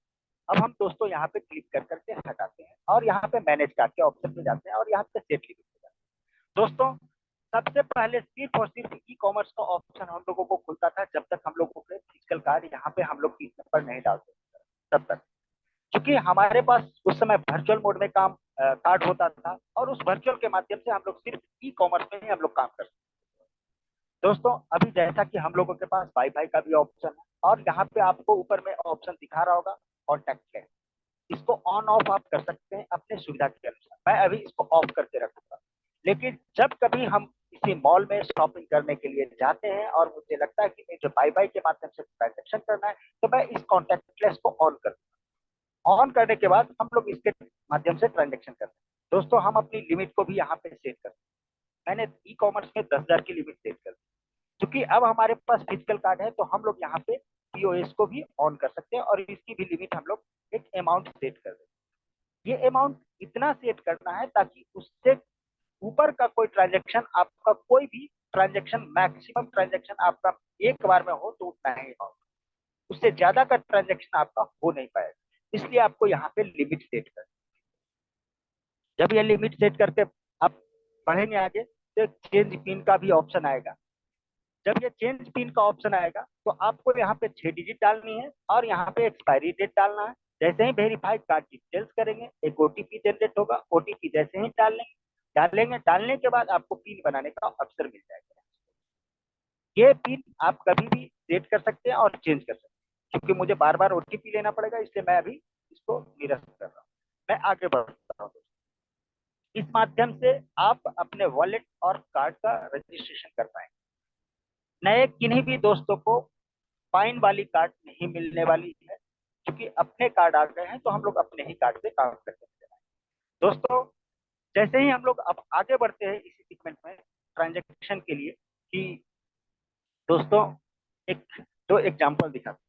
अब हम दोस्तों यहाँ पे क्लिक कर करके हटाते हैं और यहाँ पे मैनेज कार्ड के ऑप्शन पे जाते हैं और यहाँ पे सेट लिमिट पे जाते हैं। दोस्तों सबसे पहले सिर्फ और सिर्फ ई कॉमर्स का ऑप्शन हम लोगों को खुलता था जब तक हम लोगों के फिजिकल कार्ड यहाँ पे हम लोग पिन नंबर नहीं डालते तब तक, क्योंकि हमारे पास उस समय वर्चुअल मोड में काम कार्ड होता था और उस वर्चुअल के माध्यम से हम लोग सिर्फ ई कॉमर्स में ही हम लोग काम कर सकते। दोस्तों अभी जैसा कि हम लोगों के पास वाईफाई का भी ऑप्शन है और यहाँ पे आपको ऊपर में ऑप्शन दिखा रहा होगा कॉन्टैक्ट लेंस, इसको ऑन ऑफ आप कर सकते हैं अपने सुविधा के अनुसार। मैं अभी इसको ऑफ करके रखूंगा, लेकिन जब कभी हम किसी मॉल में शॉपिंग करने के लिए जाते हैं और मुझे लगता है कि मुझे वाईफाई के माध्यम से ट्रांजेक्शन करना है, तो मैं इस कॉन्टैक्टलेस को ऑन कर दूंगा। ऑन करने के बाद हम लोग इसके माध्यम से ट्रांजेक्शन करते हैं। दोस्तों हम अपनी लिमिट को भी यहाँ पे सेट कर, मैंने ई कॉमर्स में 10,000 की लिमिट सेट कर दी, क्योंकि अब हमारे पास फिजिकल कार्ड है तो हम लोग यहाँ पे पीओएस को भी ऑन कर सकते हैं और इसकी भी लिमिट हम लोग एक अमाउंट सेट कर दें। ये अमाउंट इतना सेट करना है ताकि उससे ऊपर का कोई ट्रांजेक्शन, आपका कोई भी ट्रांजेक्शन, मैक्सिमम ट्रांजेक्शन आपका एक बार में हो तो उतना ही अमाउंट, उससे ज्यादा का ट्रांजेक्शन आपका हो नहीं पाएगा। इसलिए आपको यहाँ पे लिमिट सेट कर, जब ये लिमिट सेट करके आप बढ़ेंगे आगे तो चेंज पिन का भी ऑप्शन आएगा। जब ये चेंज पिन का ऑप्शन आएगा तो आपको यहाँ पे 6 डिजिट डालनी है और यहाँ पे एक्सपायरी डेट डालना है। जैसे ही वेरीफाइड कार्ड डिटेल्स करेंगे एक ओटीपी जनरेट होगा, ओटीपी जैसे ही डालने के बाद आपको पिन बनाने का अवसर मिल जाएगा। ये पिन आप कभी भी सेट कर सकते हैं और चेंज कर सकते हैं, क्योंकि मुझे बार बार ओटीपी लेना पड़ेगा इसलिए मैं अभी इसको निरस्त कर रहा हूँ। मैं आगे बढ़ता हूँ। इस माध्यम से आप अपने वॉलेट और कार्ड का रजिस्ट्रेशन कर पाएंगे। नए किन्हीं भी दोस्तों को फाइन वाली कार्ड नहीं मिलने वाली है, क्योंकि अपने कार्ड आ गए हैं तो हम लोग अपने ही कार्ड से काम करते हैं। दोस्तों जैसे ही हम लोग अब आगे बढ़ते हैं इसी सीक्वेंस में ट्रांजेक्शन के लिए, कि दोस्तों एक दो एग्जांपल दिखाते हैं।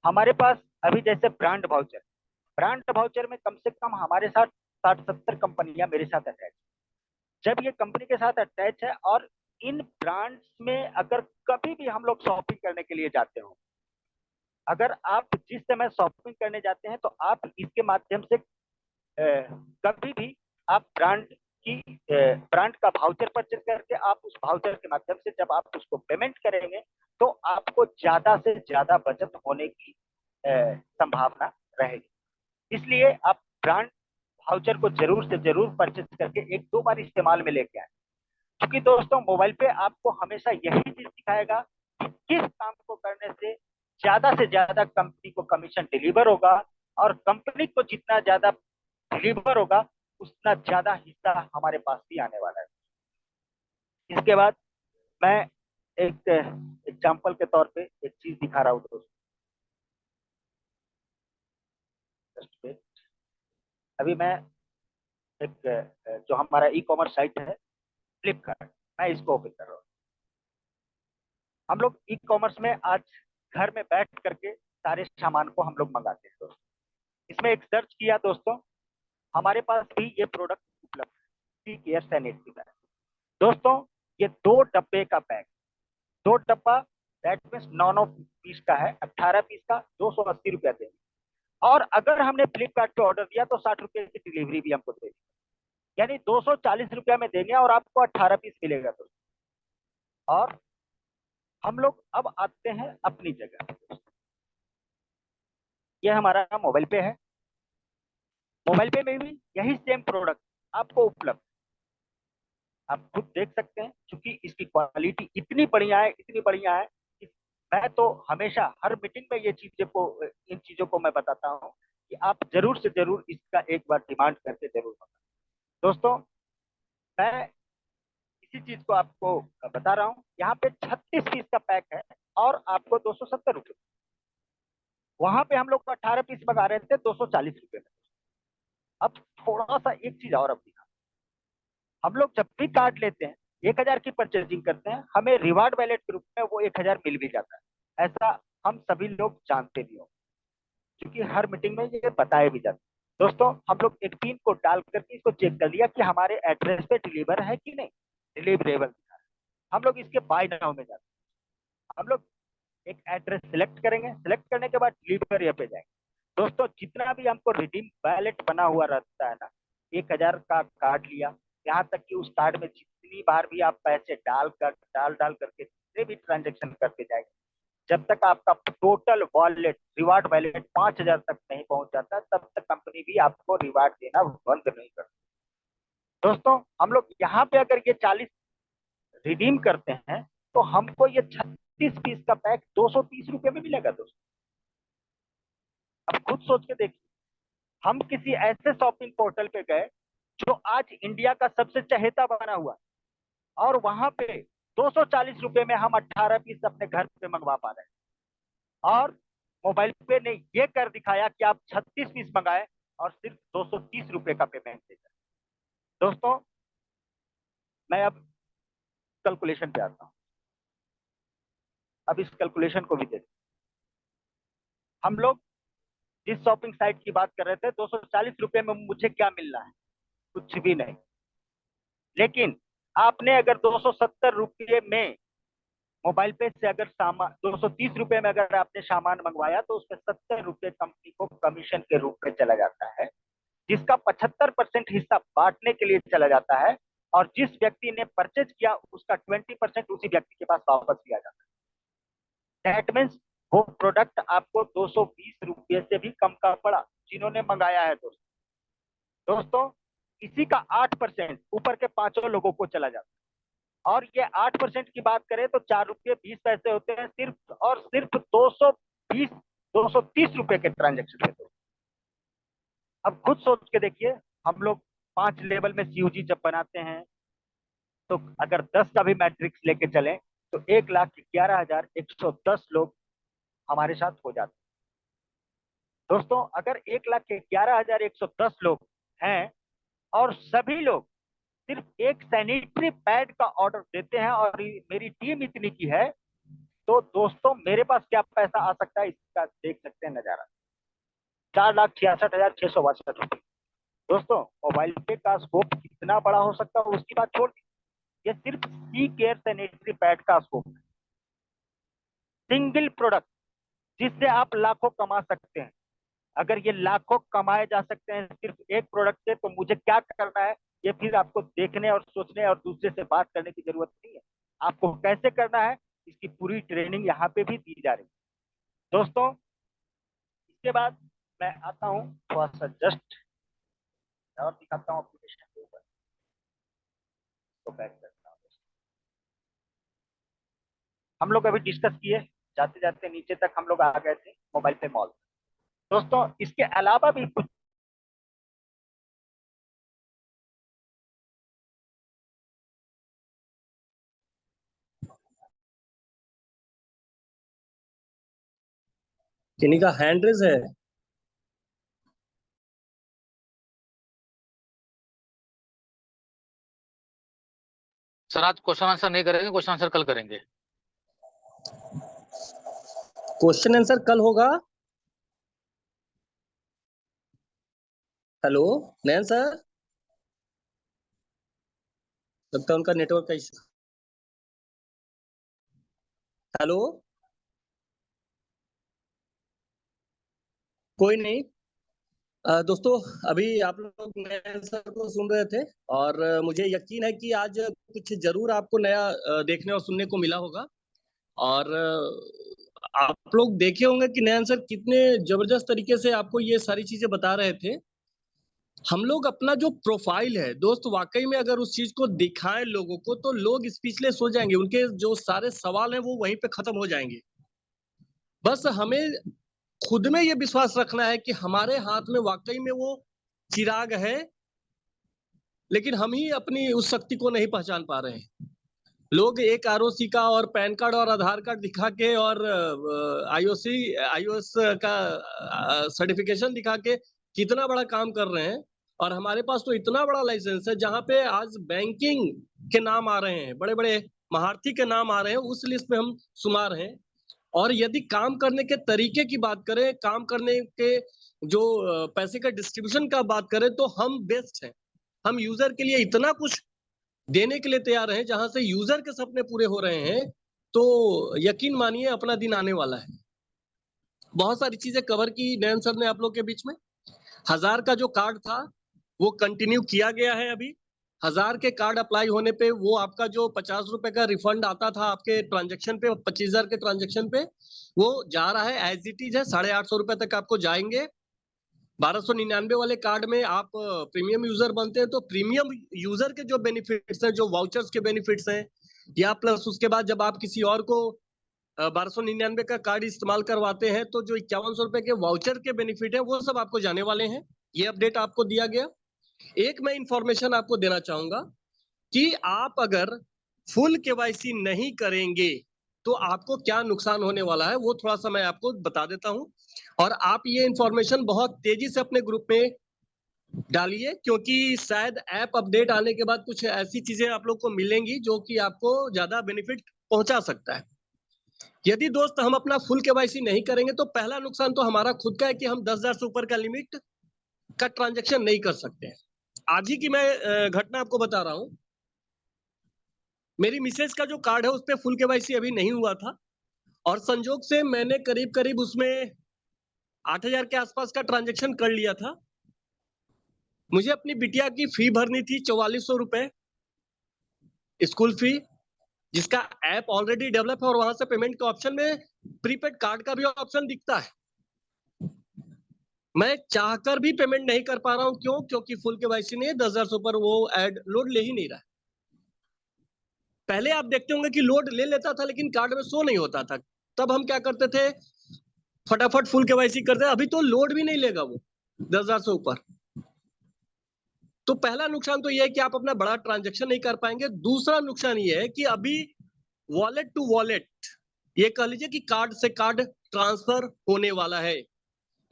हमारे पास अभी जैसे ब्रांड वाउचर में कम से कम हमारे साथ 60-70 कंपनियां मेरे साथ अटैच। जब ये कंपनी के साथ अटैच है और इन ब्रांड्स में अगर कभी भी हम लोग शॉपिंग करने के लिए जाते हो, अगर आप जिस समय शॉपिंग करने जाते हैं तो आप इसके माध्यम से कभी भी आप ब्रांड का वाउचर परचेज करके आप उस वाउचर के माध्यम से जब आप उसको पेमेंट करेंगे तो आपको ज्यादा से ज्यादा बचत होने की संभावना रहेगी। इसलिए आप ब्रांड वाउचर को जरूर से जरूर परचेज करके एक दो बार इस्तेमाल में लेके आए, क्योंकि दोस्तों मोबाइल पे आपको हमेशा यही चीज दिखाएगा कि किस काम को करने से ज्यादा कंपनी को कमीशन डिलीवर होगा, और कंपनी को जितना ज्यादा डिलीवर होगा उतना ज्यादा हिस्सा हमारे पास भी आने वाला है। इसके बाद मैं एक एग्जांपल के तौर पे एक चीज दिखा रहा हूँ दोस्तों। अभी मैं एक जो हमारा ई कॉमर्स साइट है फ्लिपकार्ट, मैं इसको ओपन कर रहा हूँ। हम लोग ई कॉमर्स में आज घर में बैठ करके सारे सामान को हम लोग मंगाते हैं दोस्तों। इसमें एक सर्च किया दोस्तों, हमारे पास भी ये प्रोडक्ट उपलब्ध है, केयर सैनिटरी पैड। दोस्तों ये 2 डब्बे का पैक, 2 डब्बा दैट मीन्स 9 पीस का है, 18 पीस का 280 रुपया देंगे। और अगर हमने फ्लिपकार्ट पे ऑर्डर दिया तो 60 रुपये की डिलीवरी भी हमको देगी, यानी 240 रुपया में देंगे और आपको 18 पीस मिलेगा दोस्तों। और हम लोग अब आते हैं अपनी जगह। ये हमारा मोबाइल पे है, मोबाइल पे में भी यही सेम प्रोडक्ट आपको उपलब्ध, आप खुद देख सकते हैं। क्योंकि इसकी क्वालिटी इतनी बढ़िया है, इतनी बढ़िया है कि मैं तो हमेशा हर मीटिंग में ये इन चीजों को मैं बताता हूँ कि आप जरूर से जरूर इसका एक बार डिमांड करके जरूर बताएं। दोस्तों मैं इसी चीज को आपको बता रहा हूँ, यहाँ पे 36 पीस का पैक है और आपको 270 रुपये। वहां पे हम लोग 18 पीस मंगा रहे थे 240 रुपये में। अब थोड़ा सा एक चीज और अब दिखा, हम लोग जब भी कार्ड लेते हैं 1000 की परचेजिंग करते हैं, हमें रिवार्ड वैलेट के रूप में वो 1000 मिल भी जाता है। ऐसा हम सभी लोग जानते भी हो, क्योंकि हर मीटिंग में ये बताया भी जाता है। दोस्तों हम लोग एक पिन को डाल करके इसको चेक कर लिया कि हमारे एड्रेस पे डिलीवर है कि नहीं, डिलीवरेबल दिखा है। हम लोग इसके बाय नाउ में जाते हैं, हम लोग एक एड्रेस सिलेक्ट करेंगे, सिलेक्ट करने के बाद डिलीवर पे जाएंगे। दोस्तों जितना भी हमको रिडीम वैलेट बना हुआ रहता है ना, 1000 का कार्ड लिया, यहाँ तक कि उस कार्ड में जितनी बार भी आप पैसे डाल करके जितने भी ट्रांजेक्शन करके जाएंगे, जब तक आपका टोटल वॉलेट रिवार्ड वैलेट 5000 तक नहीं पहुंच जाता, तब तक कंपनी भी आपको रिवार्ड देना बंद नहीं करती। दोस्तों हम लोग यहाँ पे अगर ये 40 रिडीम करते हैं तो हमको ये 36 पीस का पैक 230 रुपये में मिलेगा दोस्तों। अब खुद सोच के देखिए, हम किसी ऐसे शॉपिंग पोर्टल पे गए जो आज इंडिया का सबसे चहेता बना हुआ, और वहां पे 240 रुपये में हम 18 पीस अपने घर पे मंगवा पा रहे हैं, और मोबाइल पे ने ये कर दिखाया कि आप 36 पीस मंगाए और सिर्फ 230 रुपये का पेमेंट दे दें। दोस्तों मैं अब कैलकुलेशन पे आता हूँ, अब इस कैलकुलेशन को भी देखते। हम लोग जिस शॉपिंग साइट की बात कर रहे थे, 240 रुपये में मुझे क्या मिल रहा है, कुछ भी नहीं। लेकिन आपने अगर 270 रुपये में मोबाइल पे से अगर सामान 230 रुपये में अगर आपने सामान मंगवाया तो उसमें 70 रुपये कंपनी को कमीशन के रूप में चला जाता है, जिसका 75% हिस्सा बांटने के लिए चला जाता है, और जिस व्यक्ति ने परचेज किया उसका 20% उसी व्यक्ति के पास वापस किया जाता है। दैट मीन्स वो प्रोडक्ट आपको 220 रुपये से भी कम का पड़ा जिन्होंने मंगाया है दोस्तों इसी का 8% ऊपर के 5 लोगों को चला जाता है। और ये 8% की बात करें तो 4 रुपये 20 पैसे होते हैं सिर्फ और सिर्फ 230 रुपये के ट्रांजेक्शन पे। अब खुद सोच के देखिए, हम लोग 5 लेवल में सीयूजी जब बनाते हैं तो अगर 10 का भी मैट्रिक्स लेके चलें तो 1,11,110 लोग हमारे साथ हो जाते हैं। दोस्तों अगर 1,11,110 लोग हैं और सभी लोग सिर्फ एक सैनिटरी पैड का ऑर्डर देते हैं और मेरी टीम इतनी की है, तो दोस्तों मेरे पास क्या पैसा आ सकता है इसका देख सकते हैं नजारा, 4,66,662 रुपये। दोस्तों मोबाइल पे का स्कोप कितना बड़ा हो सकता है उसकी बात छोड़ दी, ये सिर्फ सी केयर सैनिटरी पैड का स्कोप है। सिंगल प्रोडक्ट जिससे आप लाखों कमा सकते हैं। अगर ये लाखों कमाए जा सकते हैं सिर्फ एक प्रोडक्ट से, तो मुझे क्या करना है ये फिर आपको देखने और सोचने और दूसरे से बात करने की जरूरत नहीं है। आपको कैसे करना है इसकी पूरी ट्रेनिंग यहाँ पे भी दी जा रही है। दोस्तों, इसके बाद मैं आता हूँ थोड़ा सा जस्ट और दिखाता हूँ एप्लीकेशन के ऊपर, तो बैक करता हूँ। हम लोग अभी डिस्कस किए, जाते जाते नीचे तक हम लोग आ गए थे मोबाइल पे मॉल। दोस्तों, इसके अलावा भी कुछ किन्हीं का हैंड रेज है? सर आज क्वेश्चन आंसर नहीं करेंगे, क्वेश्चन आंसर कल करेंगे। क्वेश्चन आंसर कल होगा। हेलो नयन सर, लगता है उनका नेटवर्क का इशू। हेलो, कोई नहीं। दोस्तों, अभी आप लोग नयन सर को सुन रहे थे और मुझे यकीन है कि आज कुछ जरूर आपको नया देखने और सुनने को मिला होगा। और आप लोग देखे होंगे कि नयन सर कितने जबरदस्त तरीके से आपको ये सारी चीजें बता रहे थे। हम लोग अपना जो प्रोफाइल है दोस्त, वाकई में अगर उस चीज को दिखाएं लोगों को तो लोग स्पीचलेस हो जाएंगे, उनके जो सारे सवाल हैं वो वहीं पे खत्म हो जाएंगे। बस हमें खुद में ये विश्वास रखना है कि हमारे हाथ में वाकई में वो चिराग है, लेकिन हम ही अपनी उस शक्ति को नहीं पहचान पा रहे हैं। लोग एक आरओसी का और पैन कार्ड और आधार कार्ड दिखा के और आईओएस का सर्टिफिकेशन दिखा के कितना बड़ा काम कर रहे हैं, और हमारे पास तो इतना बड़ा लाइसेंस है जहां पे आज बैंकिंग के नाम आ रहे हैं, बड़े बड़े महारथी के नाम आ रहे हैं, उस लिस्ट में हम शुमार हैं। और यदि काम करने के तरीके की बात करें, काम करने के जो पैसे का डिस्ट्रीब्यूशन का बात करें, तो हम बेस्ट हैं। हम यूजर के लिए इतना कुछ देने के लिए तैयार हैं, जहां से यूजर के सपने पूरे हो रहे हैं, तो यकीन मानिए अपना दिन आने वाला है। बहुत सारी चीजें कवर की नयन सर ने आप लोग के बीच में। 1000 का जो कार्ड था वो कंटिन्यू किया गया है। अभी 1000 के कार्ड अप्लाई होने पे वो आपका जो 50 रुपए का रिफंड आता था आपके ट्रांजेक्शन पे, 25,000 के ट्रांजेक्शन पे, वो जा रहा है एज इट इज है। 850 रुपए तक आपको जाएंगे। 1299 वाले कार्ड में आप प्रीमियम यूजर बनते हैं तो प्रीमियम यूजर के जो बेनिफिट्स हैं, जो वाउचर्स के बेनिफिट्स हैं, या प्लस उसके बाद जब आप किसी और को 1299 का कार्ड इस्तेमाल करवाते हैं तो जो 5100 रुपए के वाउचर के बेनिफिट है वो सब आपको जाने वाले हैं। ये अपडेट आपको दिया गया। एक मैं इंफॉर्मेशन आपको देना चाहूंगा कि आप अगर फुल केवाईसी नहीं करेंगे तो आपको क्या नुकसान होने वाला है, वो थोड़ा सा मैं आपको बता देता हूं। और आप ये इंफॉर्मेशन बहुत तेजी से अपने ग्रुप में डालिए, क्योंकि शायद ऐप अपडेट आने के बाद कुछ ऐसी चीजें आप लोग को मिलेंगी जो कि आपको ज्यादा बेनिफिट पहुंचा सकता है। यदि दोस्त हम अपना फुल केवाईसी नहीं करेंगे तो पहला नुकसान तो हमारा खुद का है कि हम 10,000 से ऊपर का लिमिट का ट्रांजैक्शन नहीं कर सकते हैं। आज ही की मैं घटना आपको बता रहा हूं। मेरी मिसेज का जो कार्ड है उस पर फुल केवाईसी अभी नहीं हुआ था, और संजोग से मैंने करीब करीब उसमें 8,000 के आसपास का ट्रांजैक्शन कर लिया था। मुझे अपनी बिटिया की फी भरनी थी 4400 रुपए, स्कूल फी, जिसका ऐप ऑलरेडी डेवलप है और वहां से पेमेंट के ऑप्शन में प्रीपेड कार्ड का भी ऑप्शन दिखता है। मैं चाहकर भी पेमेंट नहीं कर पा रहा हूं। क्यों? क्योंकि फुल केवाईसी नहीं है, 10,000 से ऊपर वो ऐड लोड ले ही नहीं रहा। पहले आप देखते होंगे कि लोड ले लेता था लेकिन कार्ड में शो नहीं होता था। तब हम क्या करते थे, फटाफट फुल केवाईसी करते। अभी तो लोड भी नहीं लेगा वो 10,000 से ऊपर। तो पहला नुकसान तो यह है कि आप अपना बड़ा ट्रांजैक्शन नहीं कर पाएंगे। दूसरा नुकसान यह है कि अभी वॉलेट टू वॉलेट, ये कह लीजिए कि कार्ड से कार्ड ट्रांसफर होने वाला है।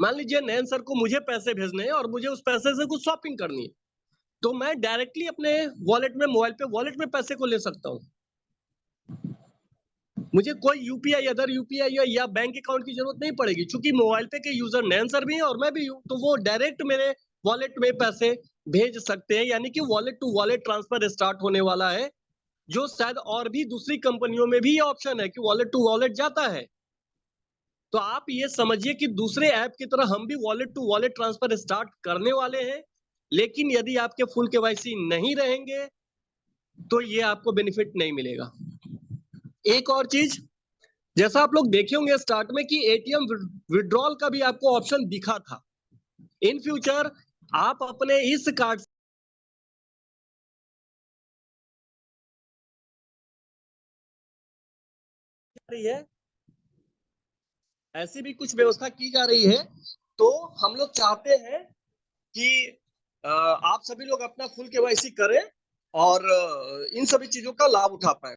मान लीजिए नयन सर को मुझे पैसे भेजने हैं और मुझे उस पैसे से कुछ शॉपिंग करनी है, तो मैं डायरेक्टली अपने वॉलेट में, मोबाइल पे वॉलेट में पैसे को ले सकता हूं। मुझे कोई यूपीआई, अदर यूपीआई या बैंक अकाउंट की जरूरत नहीं पड़ेगी, क्योंकि मोबाइल पे के यूजर नयन सर भी हैं और मैं भी हूं, तो वो डायरेक्ट मेरे वॉलेट में पैसे भेज सकते हैं। यानी कि wallet to wallet transfer start होने वाला है जो शायद और भी दूसरी कंपनियों में भी ये ऑप्शन है कि वॉलेट टू वॉलेट जाता है। तो आप ये समझिए कि दूसरे ऐप की तरह हम भी wallet to wallet transfer start करने वाले हैं, लेकिन यदि आपके फुल केवाईसी नहीं रहेंगे तो ये आपको बेनिफिट नहीं मिलेगा। एक और चीज, जैसा आप लोग देखे होंगे स्टार्ट में कि एटीएम विड्रॉल का भी आपको ऑप्शन दिखा था। इन फ्यूचर आप अपने इस कार्ड है, ऐसी भी कुछ व्यवस्था की जा रही है। तो हम लोग चाहते हैं कि आप सभी लोग अपना फुल केवाईसी करें और इन सभी चीजों का लाभ उठा पाए।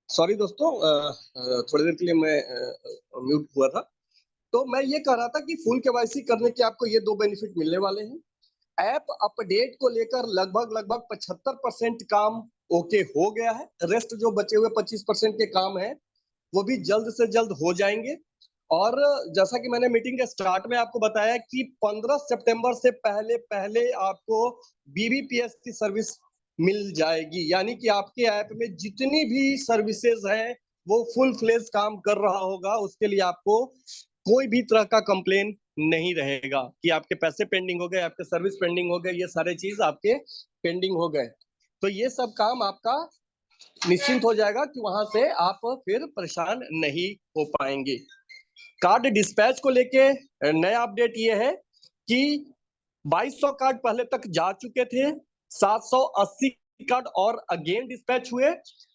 सॉरी दोस्तों, थोड़ी देर के लिए मैं म्यूट हुआ था। तो मैं ये कह रहा था कि फुल केवाईसी करने के आपको ये दो बेनिफिट मिलने वाले हैं। ऐप अपडेट को लेकर लगभग 75% काम ओके हो गया है। रेस्ट जो बचे हुए 25% के काम है वो भी जल्द से जल्द हो जाएंगे। और जैसा कि मैंने मीटिंग के स्टार्ट में आपको बताया कि 15 सितंबर से पहले पहले आपको बीबीपीएस की सर्विस मिल जाएगी, यानी कि आपके ऐप में जितनी भी सर्विसेज हैं वो फुल फ्लेज काम कर रहा होगा। उसके लिए आपको कोई भी तरह का कंप्लेन नहीं रहेगा कि आपके पैसे पेंडिंग हो गए, आपके सर्विस पेंडिंग हो गए, ये सारे चीज आपके पेंडिंग हो गए। तो ये सब काम आपका निश्चिंत हो जाएगा कि वहां से आप फिर परेशान नहीं हो पाएंगे। कार्ड डिस्पैच को लेके नया अपडेट ये है कि 2200 कार्ड पहले तक जा चुके थे, 780 कार्ड और अगेन डिस्पैच हुए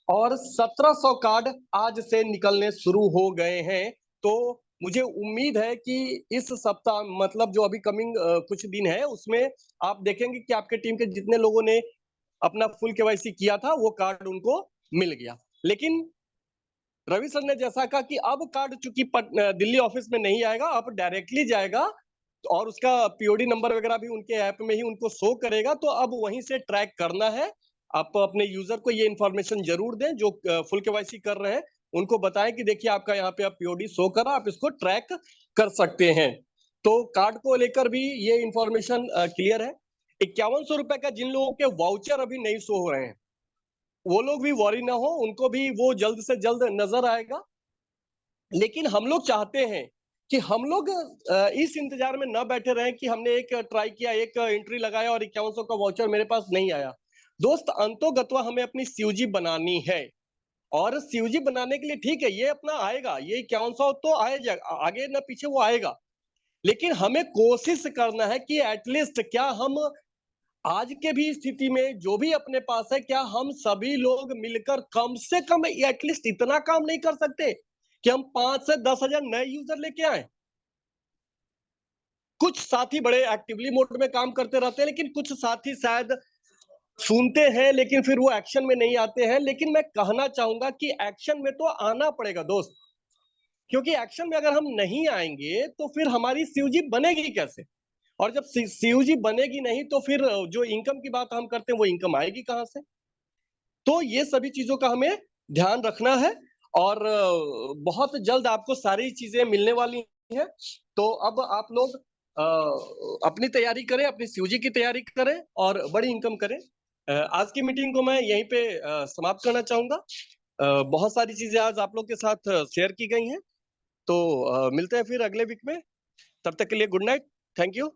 और 1700 कार्ड आज से निकलने शुरू हो गए हैं। तो मुझे उम्मीद है कि इस सप्ताह, मतलब जो अभी कमिंग कुछ दिन है, उसमें आप देखेंगे कि आपके टीम के जितने लोगों ने अपना फुल केवाईसी किया था वो कार्ड उनको मिल गया। लेकिन रवि सर ने जैसा कहा कि अब कार्ड चूंकि दिल्ली ऑफिस में नहीं आएगा, अब डायरेक्टली जाएगा और उसका पीओडी नंबर वगैरह भी उनके ऐप में ही उनको शो करेगा। तो अब वहीं से ट्रैक करना है। आप अपने यूजर को ये इन्फॉर्मेशन जरूर दें जो फुल केवाईसी कर रहे हैं, उनको बताएं कि देखिए आपका यहाँ पे अब पीओडी शो कर रहा, आप इसको ट्रैक कर सकते हैं। तो कार्ड को लेकर भी ये इन्फॉर्मेशन क्लियर है। 5100 रुपए का जिन लोगों के वाउचर अभी नहीं शो हो रहे हैं वो लोग भी वॉरी ना हो, उनको भी वो जल्द से जल्द नजर आएगा। लेकिन हम लोग चाहते हैं कि हम लोग इस इंतजार में न बैठे रहें कि हमने एक ट्राई किया, एक एंट्री लगाया और 5100 का वाउचर मेरे पास नहीं आया। दोस्त, अंतोगत्वा हमें अपनी सीयूजी बनानी है और सीयूजी बनाने के लिए ठीक है ये अपना आएगा, ये 5100 तो आएगा, आगे न पीछे वो आएगा। लेकिन हमें कोशिश करना है कि एटलीस्ट क्या हम आज के भी स्थिति में जो भी अपने पास है, क्या हम सभी लोग मिलकर कम से कम एटलीस्ट इतना काम नहीं कर सकते कि हम 5 से 10 हजार नए यूजर लेके आए। कुछ साथी बड़े एक्टिवली मोड में काम करते रहते हैं, लेकिन कुछ साथी शायद सुनते हैं लेकिन फिर वो एक्शन में नहीं आते हैं। लेकिन मैं कहना चाहूंगा कि एक्शन में तो आना पड़ेगा दोस्त, क्योंकि एक्शन में अगर हम नहीं आएंगे तो फिर हमारी सीयूजी बनेगी कैसे? और जब सीयूजी बनेगी नहीं तो फिर जो इनकम की बात हम करते हैं वो इनकम आएगी कहां से? तो ये सभी चीजों का हमें ध्यान रखना है और बहुत जल्द आपको सारी चीजें मिलने वाली हैं। तो अब आप लोग अपनी तैयारी करें, अपनी सीयूजी की तैयारी करें और बड़ी इनकम करें। आज की मीटिंग को मैं यहीं पे समाप्त करना चाहूंगा। बहुत सारी चीजें आज आप लोग के साथ शेयर की गई हैं। तो मिलते हैं फिर अगले वीक में। तब तक के लिए गुड नाइट, थैंक यू।